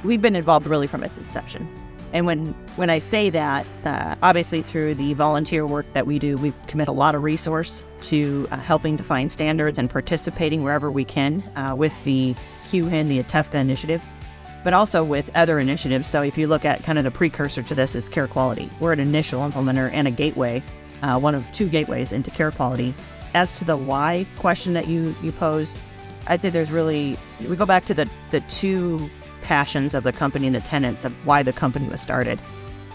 we've been involved really from its inception. And when I say that, obviously through the volunteer work that we do, we commit a lot of resource to helping define standards and participating wherever we can with the QHIN, the TEFCA initiative, but also with other initiatives. So if you look at kind of the precursor to this is care quality. We're an initial implementer and a gateway, one of two gateways into care quality. As to the why question that you posed, I'd say we go back to the two passions of the company and the tenets of why the company was started.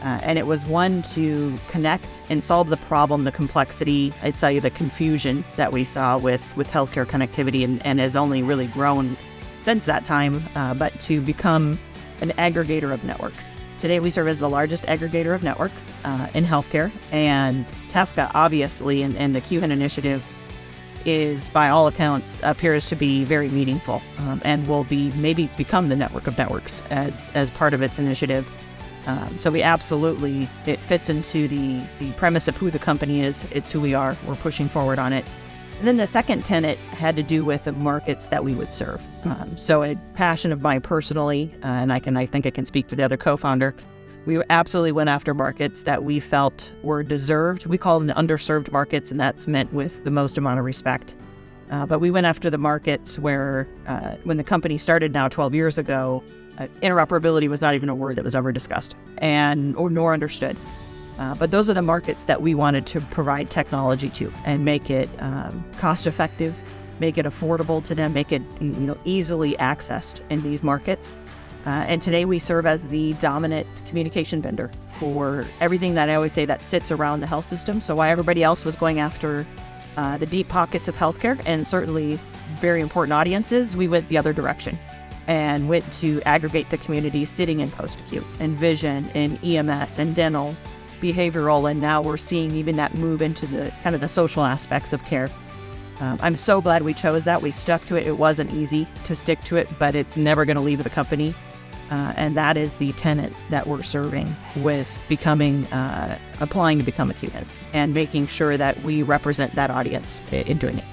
And it was one, to connect and solve the problem, the complexity, I'd tell you the confusion that we saw with healthcare connectivity and has only really grown since that time, but to become an aggregator of networks. Today we serve as the largest aggregator of networks in healthcare, and TEFCA obviously and the QHIN initiative is, by all accounts, appears to be very meaningful and will maybe become the network of networks as part of its initiative. So it fits into the premise of who the company is. It's who we are. We're pushing forward on it. And then the second tenet had to do with the markets that we would serve. So a passion of mine personally, and I think I can speak for the other co-founder, we absolutely went after markets that we felt were deserved. We call them the underserved markets, and that's meant with the most amount of respect. But we went after the markets where, when the company started now 12 years ago, interoperability was not even a word that was ever discussed nor understood. But those are the markets that we wanted to provide technology to and make it cost effective, make it affordable to them, make it easily accessed in these markets. And today we serve as the dominant communication vendor for everything that I always say that sits around the health system. So while everybody else was going after the deep pockets of healthcare and certainly very important audiences, we went the other direction and went to aggregate the community sitting in post-acute and vision and EMS and dental, behavioral, and now we're seeing even that move into the kind of the social aspects of care. I'm so glad we chose that. We stuck to it. It wasn't easy to stick to it, but it's never going to leave the company. And that is the tenet that we're serving with applying to become a QHIN and making sure that we represent that audience in doing it.